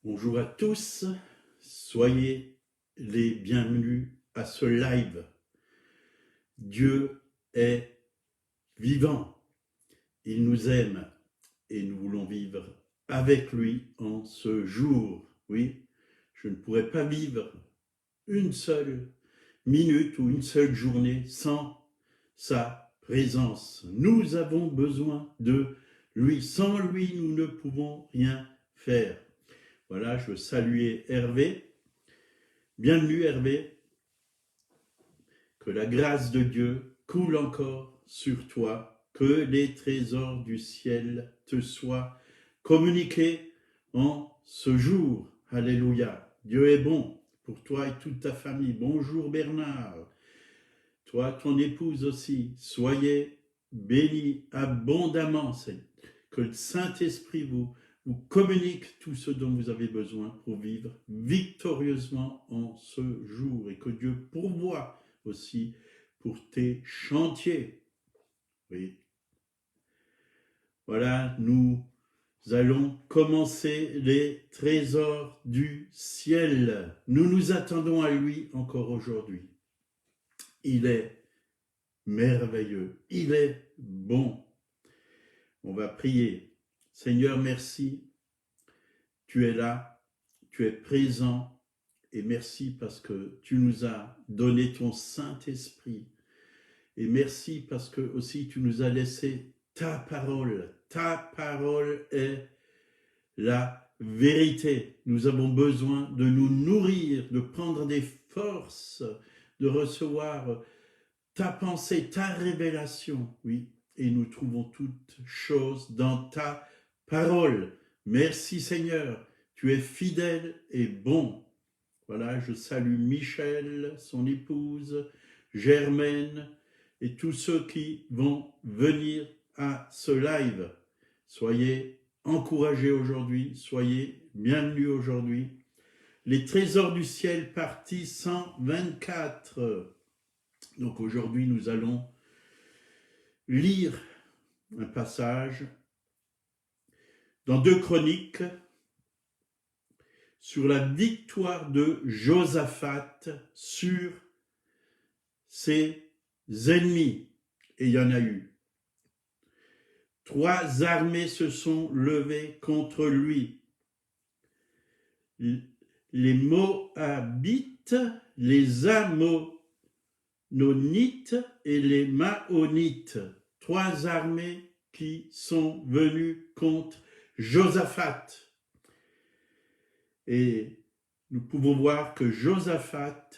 Bonjour à tous, soyez les bienvenus à ce live. Dieu est vivant, il nous aime et nous voulons vivre avec lui en ce jour. Oui, je ne pourrais pas vivre une seule minute ou une seule journée sans sa présence. Nous avons besoin de lui. Sans lui, nous ne pouvons rien faire. Voilà, je veux saluer Hervé. Bienvenue Hervé. Que la grâce de Dieu coule encore sur toi. Que les trésors du ciel te soient communiqués en ce jour. Alléluia. Dieu est bon pour toi et toute ta famille. Bonjour Bernard. Toi, ton épouse aussi. Soyez bénis abondamment. Que le Saint-Esprit vous communique tout ce dont vous avez besoin pour vivre victorieusement en ce jour et que Dieu pourvoie aussi pour tes chantiers. Oui. Voilà, nous allons commencer les trésors du ciel. Nous nous attendons à lui encore aujourd'hui. Il est merveilleux, il est bon. On va prier. Seigneur, merci. Tu es là, tu es présent et merci parce que tu nous as donné ton Saint-Esprit. Et merci parce que aussi tu nous as laissé ta parole. Ta parole est la vérité. Nous avons besoin de nous nourrir, de prendre des forces, de recevoir ta pensée, ta révélation. Oui, et nous trouvons toutes choses dans ta parole. Merci Seigneur, tu es fidèle et bon. Voilà, je salue Michel, son épouse, Germaine et tous ceux qui vont venir à ce live. Soyez encouragés aujourd'hui, soyez bienvenus aujourd'hui. Les trésors du ciel, partie 124. Donc aujourd'hui, nous allons lire un passage dans 2 Chroniques sur la victoire de Josaphat sur ses ennemis. Et il y en a eu. 3 armées se sont levées contre lui. Les Moabites, les Ammonites et les Maonites. 3 armées qui sont venues contre Josaphat. Et nous pouvons voir que Josaphat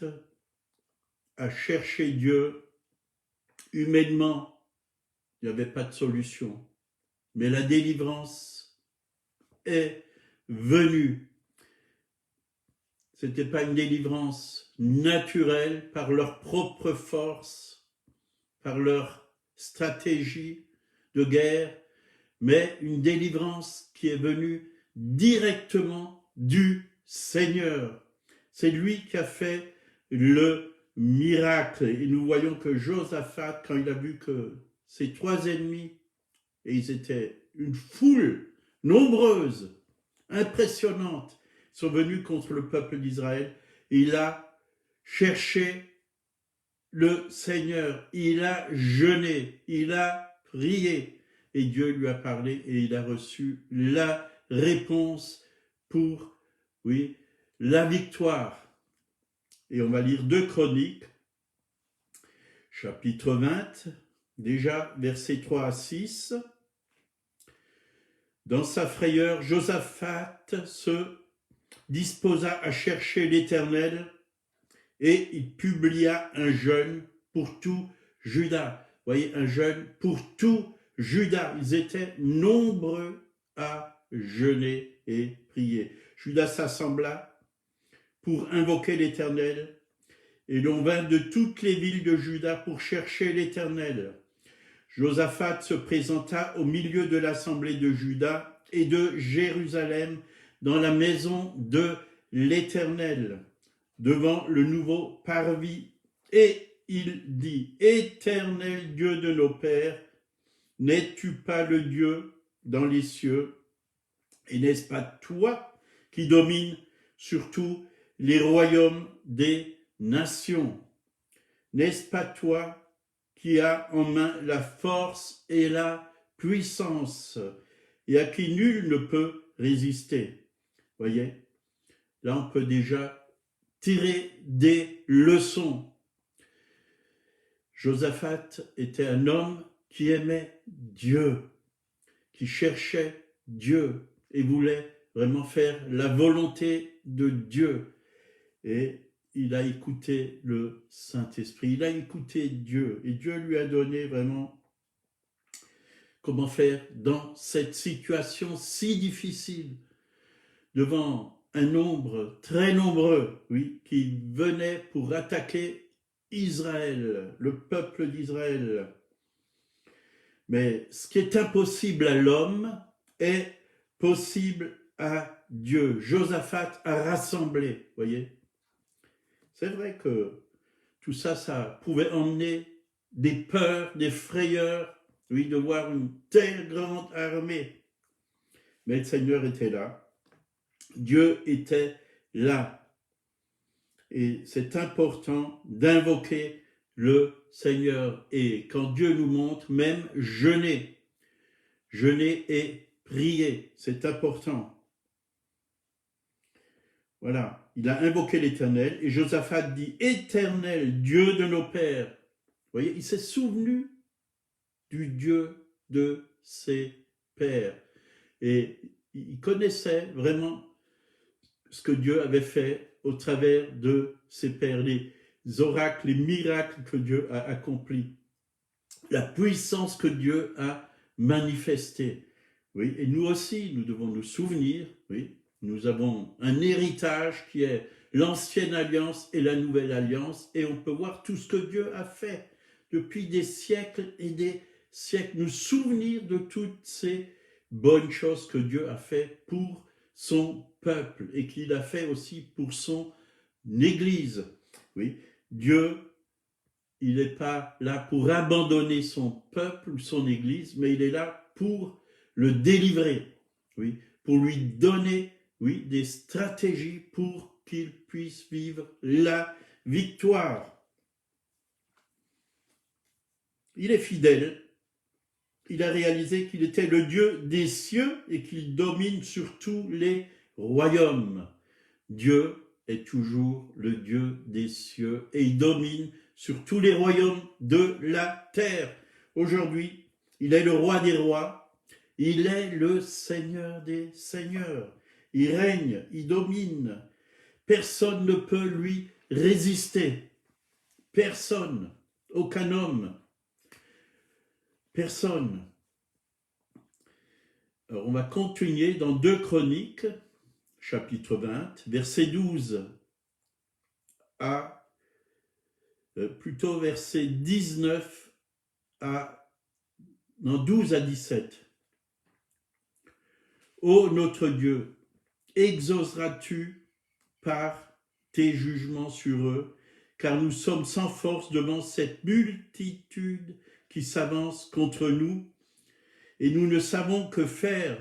a cherché Dieu humainement. Il n'y avait pas de solution. Mais la délivrance est venue. Ce n'était pas une délivrance naturelle par leur propre force, par leur stratégie de guerre, mais une délivrance qui est venue directement du Seigneur. C'est lui qui a fait le miracle. Et nous voyons que Josaphat, quand il a vu que ses 3 ennemis, et ils étaient une foule nombreuse, impressionnante, sont venus contre le peuple d'Israël, il a cherché le Seigneur, il a jeûné, il a prié, et Dieu lui a parlé et il a reçu la réponse pour, oui, la victoire. Et on va lire 2 Chroniques, chapitre 20, déjà versets 3 à 6. Dans sa frayeur, Josaphat se disposa à chercher l'Éternel et il publia un jeûne pour tout Juda. Vous voyez, un jeûne pour tout Juda. Ils étaient nombreux à jeûner et prier. Juda s'assembla pour invoquer l'Éternel et l'on vint de toutes les villes de Juda pour chercher l'Éternel. Josaphat se présenta au milieu de l'assemblée de Juda et de Jérusalem dans la maison de l'Éternel, devant le nouveau parvis, et il dit: Éternel Dieu de nos pères, n'es-tu pas le Dieu dans les cieux, et n'est-ce pas toi qui domine sur tous les royaumes des nations. N'est-ce pas toi qui as en main la force et la puissance, et à qui nul ne peut résister? Voyez, là on peut déjà tirer des leçons. Josaphat était un homme qui aimait Dieu, qui cherchait Dieu et voulait vraiment faire la volonté de Dieu. Et il a écouté le Saint-Esprit, il a écouté Dieu, et Dieu lui a donné vraiment comment faire dans cette situation si difficile, devant un nombre très nombreux, oui, qui venait pour attaquer Israël, le peuple d'Israël. Mais ce qui est impossible à l'homme est possible à Dieu. Josaphat a rassemblé, voyez. C'est vrai que tout ça, ça pouvait emmener des peurs, des frayeurs, oui, de voir une telle grande armée. Mais le Seigneur était là. Dieu était là. Et c'est important d'invoquer le Seigneur. Et quand Dieu nous montre, même jeûner et prier, c'est important. Voilà, il a invoqué l'Éternel, et Josaphat dit « Éternel, Dieu de nos pères ». Vous voyez, il s'est souvenu du Dieu de ses pères. Et il connaissait vraiment ce que Dieu avait fait au travers de ses pères, les oracles, les miracles que Dieu a accomplis, la puissance que Dieu a manifestée. Oui, et nous aussi, nous devons nous souvenir, oui, nous avons un héritage qui est l'ancienne alliance et la nouvelle alliance, et on peut voir tout ce que Dieu a fait depuis des siècles et des siècles, nous souvenir de toutes ces bonnes choses que Dieu a fait pour son peuple et qu'il a fait aussi pour son Église. Oui, Dieu, il n'est pas là pour abandonner son peuple ou son Église, mais il est là pour le délivrer, oui, pour lui donner, oui, des stratégies pour qu'il puisse vivre la victoire. Il est fidèle. Il a réalisé qu'il était le Dieu des cieux et qu'il domine sur tous les royaumes. Dieu est toujours le Dieu des cieux et il domine sur tous les royaumes de la terre. Aujourd'hui, il est le roi des rois, il est le Seigneur des seigneurs. Il règne, il domine. Personne ne peut lui résister. Personne, aucun homme. Personne. Alors on va continuer dans 2 Chroniques, chapitre 20, verset 12 à, plutôt verset 19 à, non, 12 à 17. Ô notre Dieu, exauceras-tu par tes jugements sur eux, car nous sommes sans force devant cette multitude qui s'avance contre nous, et nous ne savons que faire,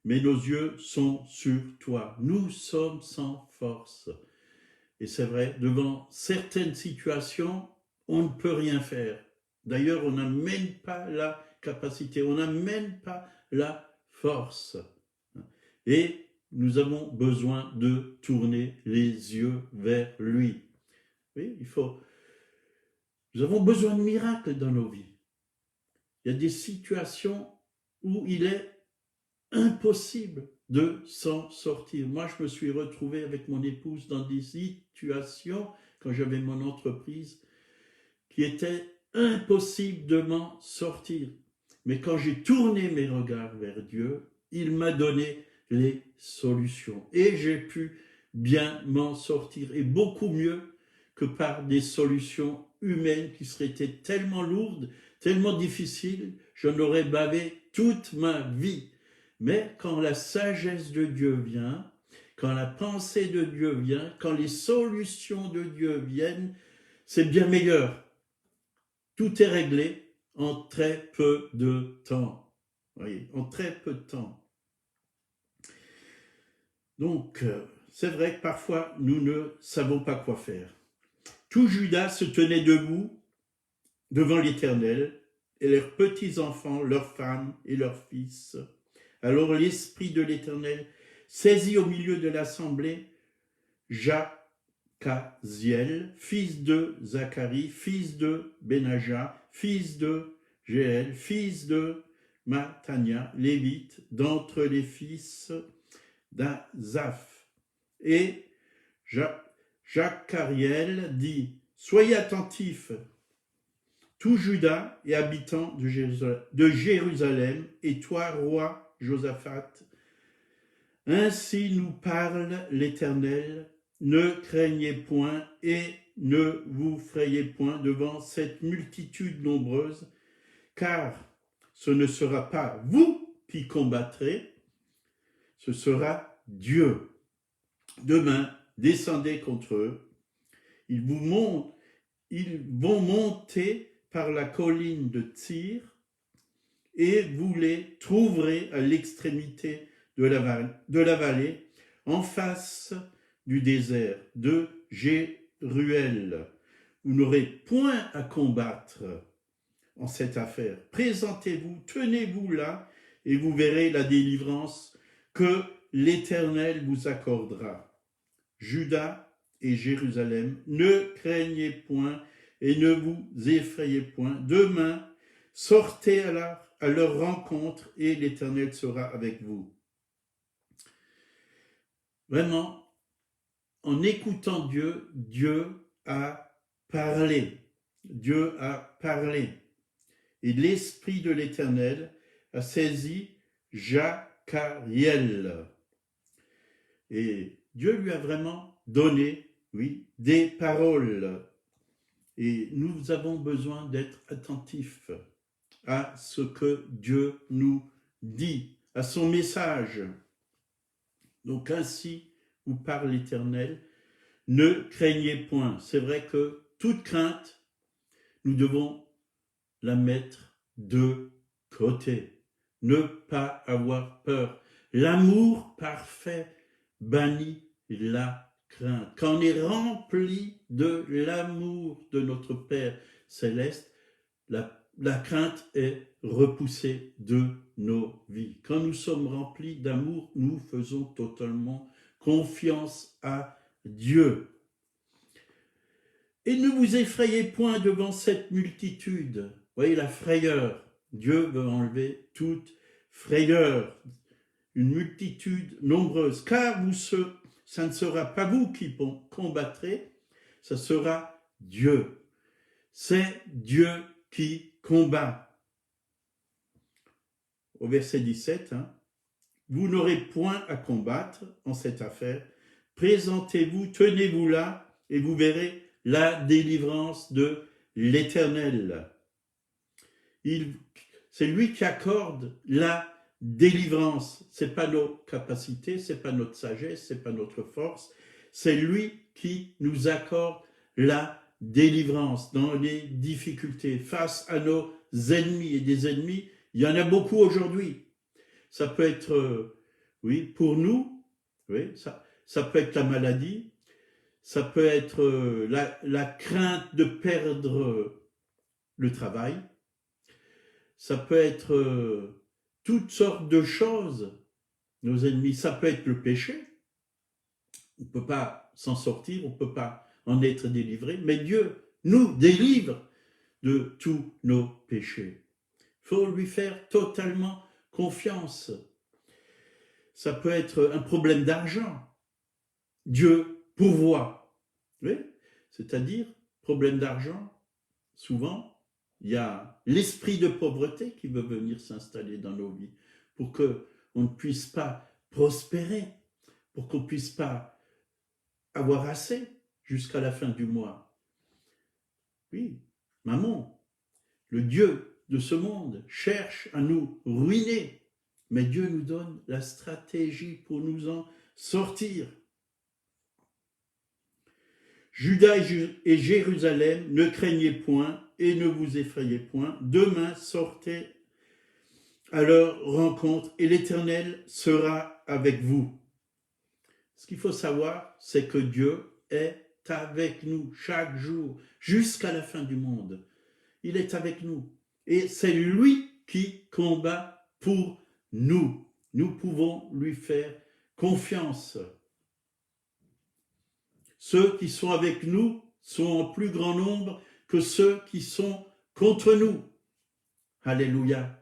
mais nos yeux sont sur toi. Nous sommes sans force. Et c'est vrai, devant certaines situations, on ne peut rien faire. D'ailleurs, on n'a même pas la capacité, on n'a même pas la force. Et nous avons besoin de tourner les yeux vers lui. Oui, nous avons besoin de miracles dans nos vies. Il y a des situations où il est impossible de s'en sortir. Moi, je me suis retrouvé avec mon épouse dans des situations, quand j'avais mon entreprise, qui étaient impossibles de m'en sortir. Mais quand j'ai tourné mes regards vers Dieu, il m'a donné les solutions. Et j'ai pu bien m'en sortir. Et beaucoup mieux que par des solutions humaines qui seraient été tellement lourdes, tellement difficiles, j'en aurais bavé toute ma vie. Mais quand la sagesse de Dieu vient, quand la pensée de Dieu vient, quand les solutions de Dieu viennent, c'est bien meilleur. Tout est réglé en très peu de temps. Vous voyez, en très peu de temps. Donc, c'est vrai que parfois, nous ne savons pas quoi faire. Tout Juda se tenait debout devant l'Éternel, et leurs petits-enfants, leurs femmes et leurs fils. Alors l'Esprit de l'Éternel saisit au milieu de l'assemblée Jacaziel, fils de Zacharie, fils de Benaja, fils de Jéel, fils de Matania, lévite, d'entre les fils d'Azaph. Et Jacariel dit, soyez attentifs, tout Juda et habitants de Jérusalem, et toi, roi Josaphat, ainsi nous parle l'Éternel, ne craignez point et ne vous frayez point devant cette multitude nombreuse, car ce ne sera pas vous qui combattrez, ce sera Dieu. Demain, descendez contre eux, ils vont monter par la colline de Tyr, et vous les trouverez à l'extrémité de la vallée, en face du désert de Jéruel. Vous n'aurez point à combattre en cette affaire. Présentez-vous, tenez-vous là, et vous verrez la délivrance que l'Éternel vous accordera. Juda et Jérusalem, ne craignez point et ne vous effrayez point. Demain, sortez à leur rencontre et l'Éternel sera avec vous. Vraiment, en écoutant Dieu, Dieu a parlé. Dieu a parlé. Et l'Esprit de l'Éternel a saisi Jacariel. Et Dieu lui a vraiment donné, oui, des paroles. Et nous avons besoin d'être attentifs à ce que Dieu nous dit, à son message. Donc ainsi vous parle l'Éternel, ne craignez point. C'est vrai que toute crainte, nous devons la mettre de côté. Ne pas avoir peur. L'amour parfait bannit la crainte. Quand on est rempli de l'amour de notre Père céleste, la crainte est repoussée de nos vies. Quand nous sommes remplis d'amour, nous faisons totalement confiance à Dieu. Et ne vous effrayez point devant cette multitude. Vous voyez la frayeur. Dieu veut enlever toute frayeur. Une multitude nombreuse. Car ça ne sera pas vous qui combattrez, ça sera Dieu. C'est Dieu qui combat. Au verset 17, vous n'aurez point à combattre en cette affaire. Présentez-vous, tenez-vous là, et vous verrez la délivrance de l'Éternel. C'est lui qui accorde la délivrance. Ce n'est pas nos capacités, ce n'est pas notre sagesse, ce n'est pas notre force. C'est lui qui nous accorde la délivrance dans les difficultés face à nos ennemis. Et des ennemis, il y en a beaucoup aujourd'hui. Ça peut être, oui, pour nous, oui, ça peut être la maladie, ça peut être la crainte de perdre le travail, ça peut être toutes sortes de choses, nos ennemis. Ça peut être le péché, on ne peut pas s'en sortir, on ne peut pas en être délivré, mais Dieu nous délivre de tous nos péchés. Il faut lui faire totalement confiance. Ça peut être un problème d'argent. Dieu pourvoit. Oui, c'est-à-dire, problème d'argent, souvent, il y a l'esprit de pauvreté qui veut venir s'installer dans nos vies pour qu'on ne puisse pas prospérer, pour qu'on ne puisse pas avoir assez jusqu'à la fin du mois. Oui, maman, le Dieu de ce monde cherche à nous ruiner, mais Dieu nous donne la stratégie pour nous en sortir. Juda et Jérusalem, ne craignez point et ne vous effrayez point. Demain, sortez à leur rencontre et l'Éternel sera avec vous. ce qu'il faut savoir, c'est que Dieu est avec nous chaque jour, jusqu'à la fin du monde. Il est avec nous. Et c'est lui qui combat pour nous. Nous pouvons lui faire confiance. Ceux qui sont avec nous sont en plus grand nombre que ceux qui sont contre nous. Alléluia.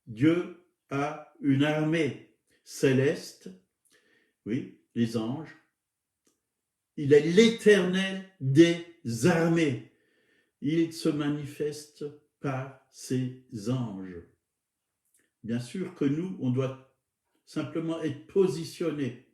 Dieu a une armée céleste, oui, les anges. Il est l'Éternel des armées. Il se manifeste par ses anges. Bien sûr que nous, on doit simplement être positionnés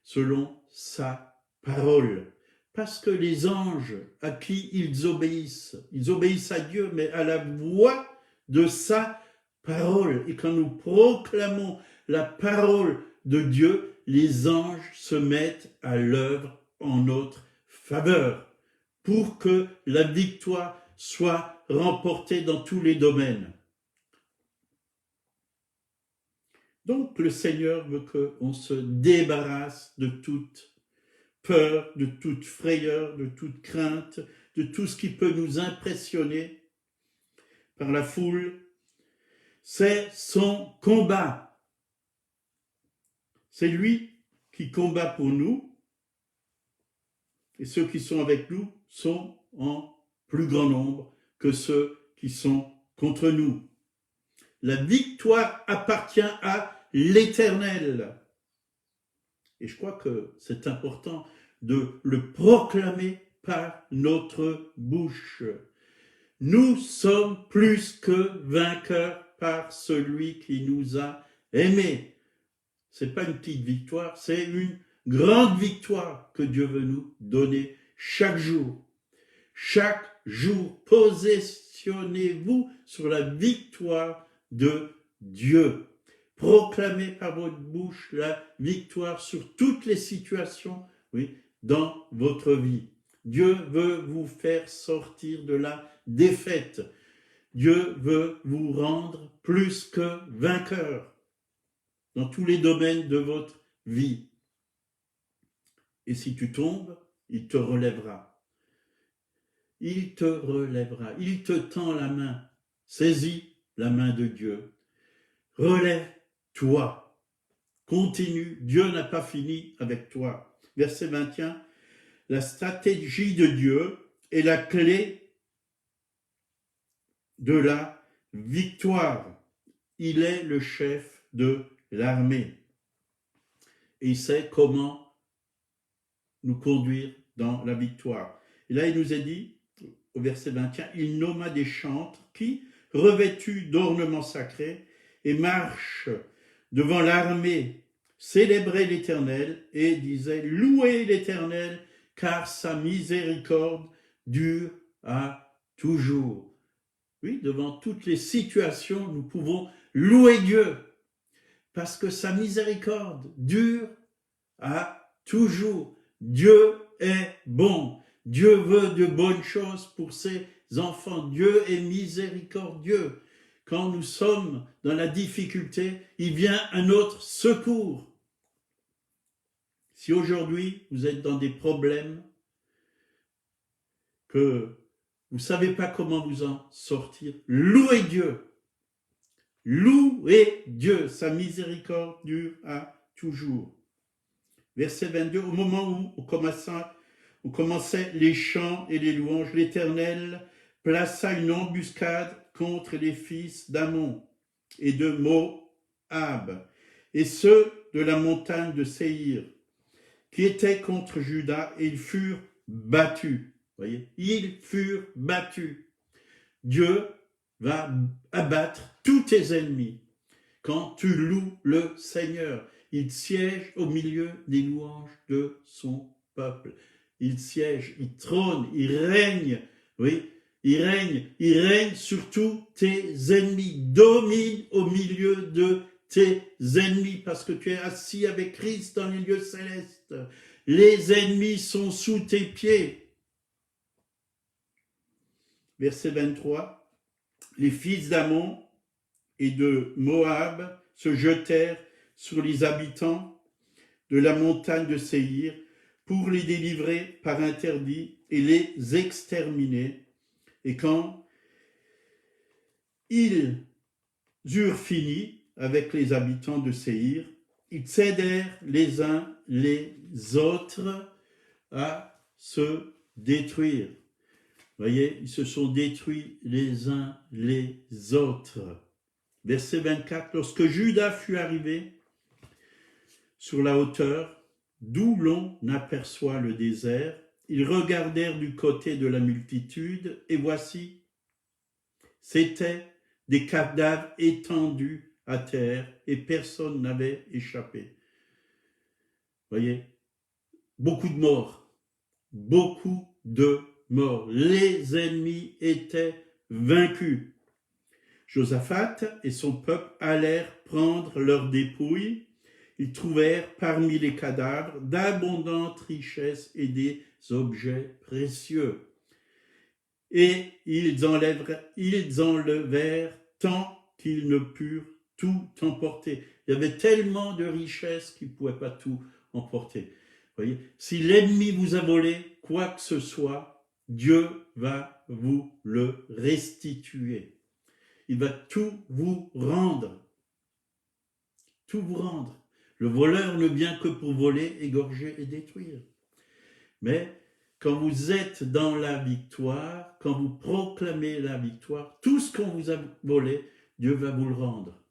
selon sa parole. Parce que les anges, à qui ils obéissent à Dieu, mais à la voix de sa parole. Et quand nous proclamons la parole de Dieu, les anges se mettent à l'œuvre en notre faveur pour que la victoire soit remportée dans tous les domaines. Donc le Seigneur veut qu'on se débarrasse de toute peur, de toute frayeur, de toute crainte, de tout ce qui peut nous impressionner par la foule. C'est son combat. C'est lui qui combat pour nous. Et ceux qui sont avec nous sont en plus grand nombre que ceux qui sont contre nous. La victoire appartient à l'Éternel. Et je crois que c'est important de le proclamer par notre bouche. Nous sommes plus que vainqueurs par celui qui nous a aimés. Ce n'est pas une petite victoire, c'est une grande victoire que Dieu veut nous donner chaque jour. Chaque jour, positionnez-vous sur la victoire de Dieu. Proclamez par votre bouche la victoire sur toutes les situations, oui, dans votre vie. Dieu veut vous faire sortir de la défaite. Dieu veut vous rendre plus que vainqueur dans tous les domaines de votre vie. Et si tu tombes, il te relèvera. Il te relèvera. Il te tend la main. Saisis la main de Dieu. Relève-toi. Continue. Dieu n'a pas fini avec toi. Verset 21. La stratégie de Dieu est la clé de la victoire. Il est le chef de l'armée. Et il sait comment nous conduire dans la victoire. Et là, il nous est dit, au verset 21, il nomma des chantres qui, revêtus d'ornements sacrés, et marchent devant l'armée, célébraient l'Éternel et disaient, louez l'Éternel, car sa miséricorde dure à toujours. Oui, devant toutes les situations, nous pouvons louer Dieu, parce que sa miséricorde dure à toujours. Dieu est bon. Dieu veut de bonnes choses pour ses enfants. Dieu est miséricordieux. Quand nous sommes dans la difficulté, il vient à notre secours. Si aujourd'hui vous êtes dans des problèmes, que vous ne savez pas comment vous en sortir, louez Dieu. Louez Dieu. Sa miséricorde dure à toujours. Verset 22, au moment où on commençait les chants et les louanges, l'Éternel plaça une embuscade contre les fils d'Ammon et de Moab, et ceux de la montagne de Séhir, qui étaient contre Juda, et ils furent battus. Voyez, ils furent battus. Dieu va abattre tous tes ennemis quand tu loues le Seigneur. Il siège au milieu des louanges de son peuple. Il siège, il trône, il règne. Oui, il règne sur tous tes ennemis. Domine au milieu de tes ennemis parce que tu es assis avec Christ dans les lieux célestes. Les ennemis sont sous tes pieds. Verset 23. Les fils d'Ammon et de Moab se jetèrent sur les habitants de la montagne de Séhir pour les délivrer par interdit et les exterminer. Et quand ils eurent fini avec les habitants de Séhir, ils cédèrent les uns les autres à se détruire. Vous voyez, ils se sont détruits les uns les autres. Verset 24, lorsque Judas fut arrivé sur la hauteur, d'où l'on aperçoit le désert, ils regardèrent du côté de la multitude, et voici, c'étaient des cadavres étendus à terre, et personne n'avait échappé. Vous voyez, beaucoup de morts, beaucoup de morts. Les ennemis étaient vaincus. Josaphat et son peuple allèrent prendre leurs dépouilles. Ils trouvèrent parmi les cadavres d'abondantes richesses et des objets précieux. Et ils enlevèrent tant qu'ils ne purent tout emporter. Il y avait tellement de richesses qu'ils ne pouvaient pas tout emporter. Voyez, si l'ennemi vous a volé quoi que ce soit, Dieu va vous le restituer. Il va tout vous rendre. Tout vous rendre. Le voleur ne vient que pour voler, égorger et détruire. Mais quand vous êtes dans la victoire, quand vous proclamez la victoire, tout ce qu'on vous a volé, Dieu va vous le rendre.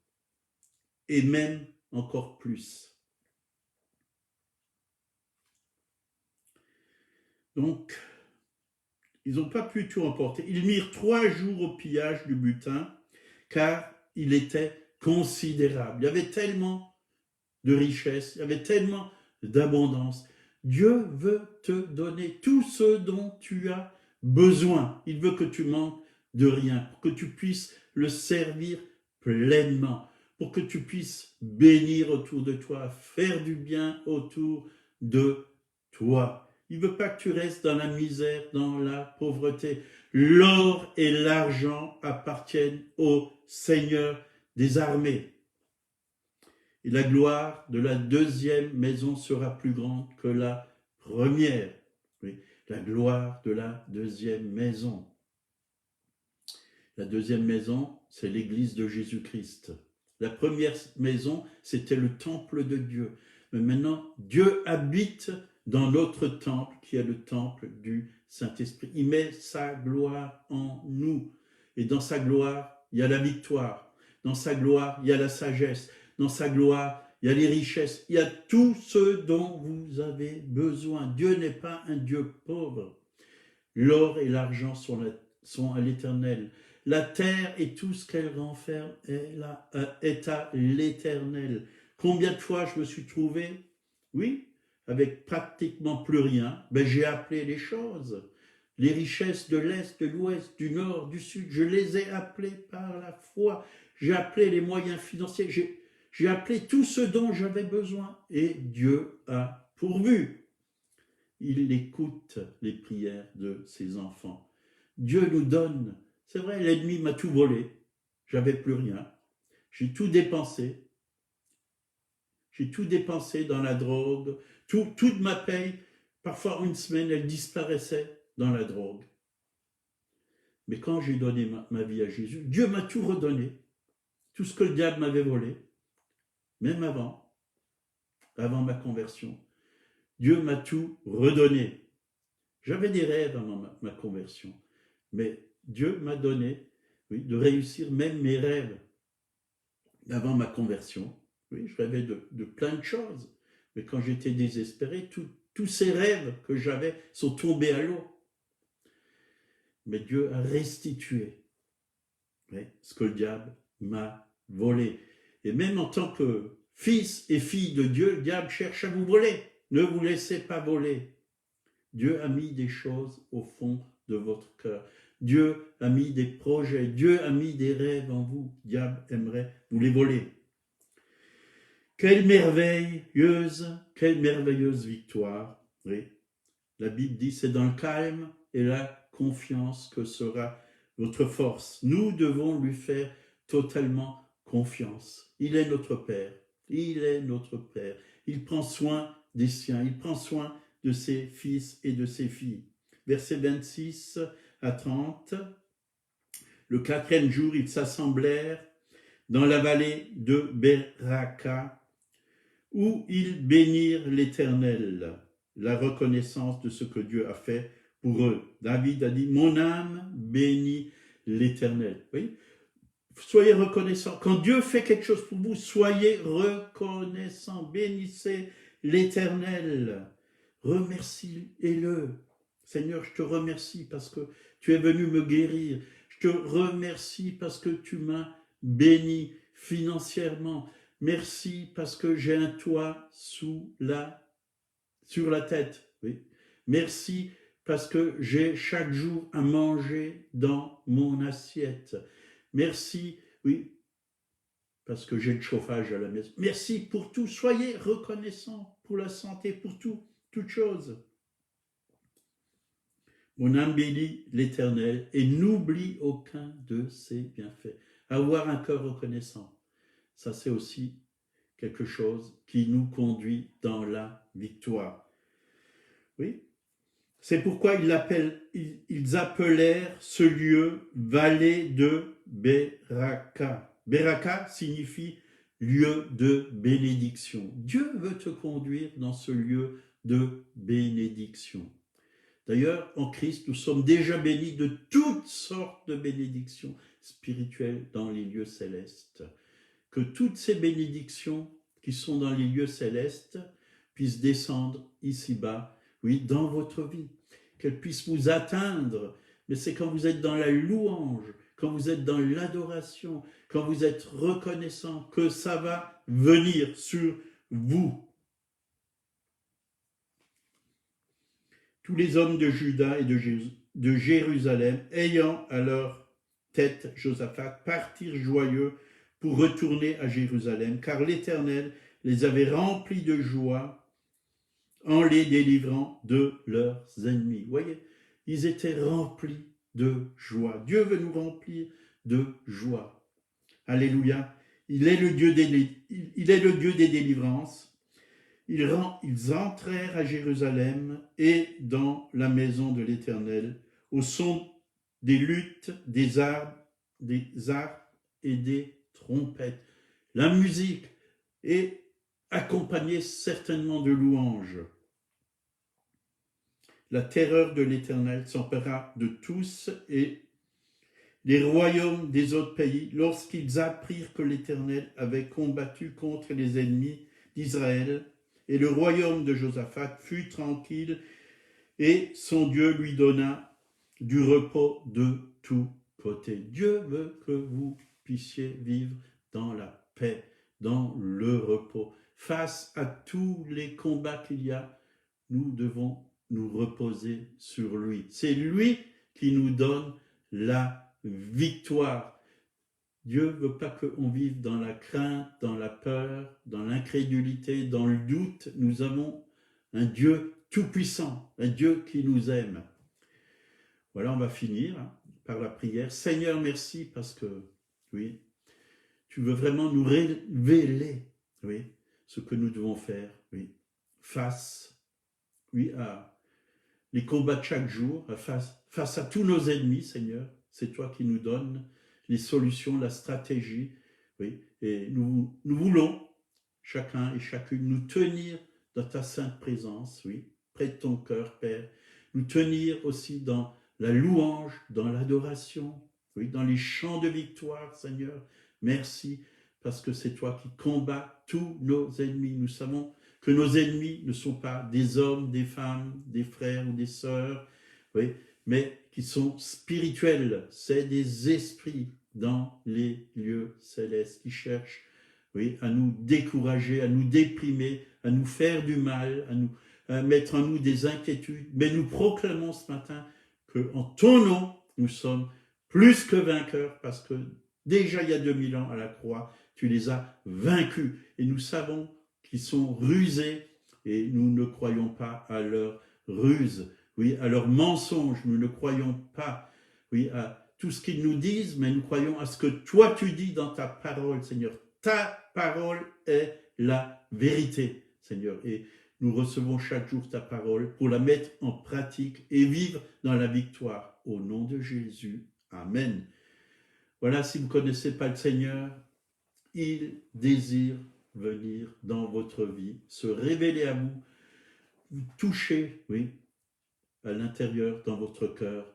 Et même encore plus. Donc, ils n'ont pas pu tout emporter. Ils mirent 3 jours au pillage du butin, car il était considérable. Il y avait tellement de richesse, il y avait tellement d'abondance. Dieu veut te donner tout ce dont tu as besoin. Il veut que tu manques de rien, pour que tu puisses le servir pleinement, pour que tu puisses bénir autour de toi, faire du bien autour de toi. Il ne veut pas que tu restes dans la misère, dans la pauvreté. L'or et l'argent appartiennent au Seigneur des armées. Et la gloire de la deuxième maison sera plus grande que la première. Oui, la gloire de la deuxième maison. La deuxième maison, c'est l'église de Jésus-Christ. La première maison, c'était le temple de Dieu. Mais maintenant, Dieu habite dans notre temple, qui est le temple du Saint-Esprit. Il met sa gloire en nous. Et dans sa gloire, il y a la victoire. Dans sa gloire, il y a la sagesse. Dans sa gloire, il y a les richesses. Il y a tout ce dont vous avez besoin. Dieu n'est pas un Dieu pauvre. L'or et l'argent sont à l'Éternel. La terre et tout ce qu'elle renferme est à l'Éternel. Combien de fois je me suis trouvé, oui, avec pratiquement plus rien, j'ai appelé les choses. Les richesses de l'Est, de l'Ouest, du Nord, du Sud, je les ai appelées par la foi. J'ai appelé les moyens financiers, j'ai appelé tout ce dont j'avais besoin. Et Dieu a pourvu. Il écoute les prières de ses enfants. Dieu nous donne. C'est vrai, l'ennemi m'a tout volé. J'avais plus rien. J'ai tout dépensé. J'ai tout dépensé dans la drogue. Toute ma paye, parfois une semaine, elle disparaissait dans la drogue. Mais quand j'ai donné ma vie à Jésus, Dieu m'a tout redonné. Tout ce que le diable m'avait volé, même avant ma conversion. Dieu m'a tout redonné. J'avais des rêves avant ma conversion, mais Dieu m'a donné, oui, de réussir même mes rêves avant ma conversion. Oui, je rêvais de plein de choses, mais quand j'étais désespéré, tous ces rêves que j'avais sont tombés à l'eau. Mais Dieu a restitué, oui, ce que le diable m'a volé. Et même en tant que fils et fille de Dieu, le diable cherche à vous voler. Ne vous laissez pas voler. Dieu a mis des choses au fond de votre cœur. Dieu a mis des projets. Dieu a mis des rêves en vous. Le diable aimerait vous les voler. Quelle merveilleuse victoire. Oui. La Bible dit, c'est dans le calme et la confiance que sera votre force. Nous devons lui faire totalement confiance. Il est notre Père. Il est notre Père. Il prend soin des siens. Il prend soin de ses fils et de ses filles. Versets 26 à 30. Le 4e jour, ils s'assemblèrent dans la vallée de Beraka, où ils bénirent l'Éternel, la reconnaissance de ce que Dieu a fait pour eux. David a dit, mon âme bénit l'Éternel. Oui? Soyez reconnaissants. Quand Dieu fait quelque chose pour vous, soyez reconnaissants. Bénissez l'Éternel. Remercie-le. Seigneur, je te remercie parce que tu es venu me guérir. Je te remercie parce que tu m'as béni financièrement. Merci parce que j'ai un toit sur la tête. Oui. Merci parce que j'ai chaque jour à manger dans mon assiette. Merci, oui, parce que j'ai le chauffage à la maison. Merci pour tout. Soyez reconnaissants pour la santé, pour toute chose. Mon âme bénit l'Éternel et n'oublie aucun de ses bienfaits. Avoir un cœur reconnaissant, ça c'est aussi quelque chose qui nous conduit dans la victoire. Oui. C'est pourquoi ils appelèrent ce lieu vallée de Beraka. Beraka signifie lieu de bénédiction. Dieu veut te conduire dans ce lieu de bénédiction. D'ailleurs, en Christ, nous sommes déjà bénis de toutes sortes de bénédictions spirituelles dans les lieux célestes. Que toutes ces bénédictions qui sont dans les lieux célestes puissent descendre ici-bas, oui, dans votre vie. Qu'elles puissent vous atteindre. Mais c'est quand vous êtes dans la louange, quand vous êtes dans l'adoration, quand vous êtes reconnaissant, que ça va venir sur vous. Tous les hommes de Juda et de Jérusalem, ayant à leur tête Josaphat, partirent joyeux pour retourner à Jérusalem, car l'Éternel les avait remplis de joie en les délivrant de leurs ennemis. Vous voyez, ils étaient remplis de joie. Dieu veut nous remplir de joie. Alléluia. Il est le Dieu des délivrances. Ils entrèrent à Jérusalem et dans la maison de l'Éternel, au son des luttes, des harpes et des trompettes. La musique est accompagnée certainement de louanges. La terreur de l'Éternel s'empara de tous et les royaumes des autres pays, lorsqu'ils apprirent que l'Éternel avait combattu contre les ennemis d'Israël, et le royaume de Josaphat fut tranquille, et son Dieu lui donna du repos de tous côtés. Dieu veut que vous puissiez vivre dans la paix, dans le repos. Face à tous les combats qu'il y a, nous devons nous reposer sur lui. C'est lui qui nous donne la victoire. Dieu ne veut pas qu'on vive dans la crainte, dans la peur, dans l'incrédulité, dans le doute. Nous avons un Dieu tout-puissant, un Dieu qui nous aime. Voilà, on va finir par la prière. Seigneur, merci parce que, oui, tu veux vraiment nous révéler, oui, ce que nous devons faire, oui, face, oui, à les combats de chaque jour, face à tous nos ennemis, Seigneur. C'est toi qui nous donnes les solutions, la stratégie, oui, et nous voulons, chacun et chacune, nous tenir dans ta sainte présence, oui, près de ton cœur, Père, nous tenir aussi dans la louange, dans l'adoration, oui, dans les chants de victoire, Seigneur. Merci, parce que c'est toi qui combats tous nos ennemis. Nous savons que nos ennemis ne sont pas des hommes, des femmes, des frères ou des sœurs, oui, mais qui sont spirituels. C'est des esprits dans les lieux célestes qui cherchent, oui, à nous décourager, à nous déprimer, à nous faire du mal, à mettre en nous des inquiétudes. Mais nous proclamons ce matin qu'en ton nom, nous sommes plus que vainqueurs, parce que déjà il y a 2000 ans à la croix, tu les as vaincus. Et nous savons qu'ils sont rusés, et nous ne croyons pas à leur ruse, oui, à leurs mensonges. Nous ne croyons pas, oui, à tout ce qu'ils nous disent, mais nous croyons à ce que toi tu dis dans ta parole, Seigneur. Ta parole est la vérité, Seigneur. Et nous recevons chaque jour ta parole pour la mettre en pratique et vivre dans la victoire. Au nom de Jésus. Amen. Voilà, si vous ne connaissez pas le Seigneur, il désire venir dans votre vie, se révéler à vous, vous toucher, oui, à l'intérieur, dans votre cœur,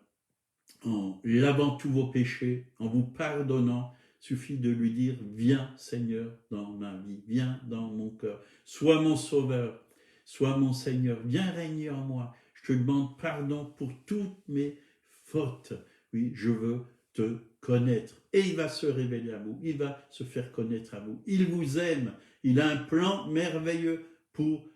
en lavant tous vos péchés, en vous pardonnant. Il suffit de lui dire, viens Seigneur dans ma vie, viens dans mon cœur, sois mon sauveur, sois mon Seigneur, viens régner en moi. Je te demande pardon pour toutes mes fautes. Oui, je veux te connaître. Et il va se révéler à vous, il va se faire connaître à vous. Il vous aime, il a un plan merveilleux pour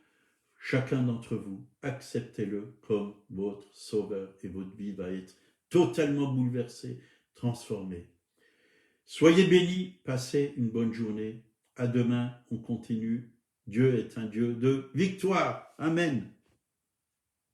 chacun d'entre vous. Acceptez-le comme votre sauveur et votre vie va être totalement bouleversée, transformée. Soyez bénis, passez une bonne journée. À demain, on continue. Dieu est un Dieu de victoire. Amen.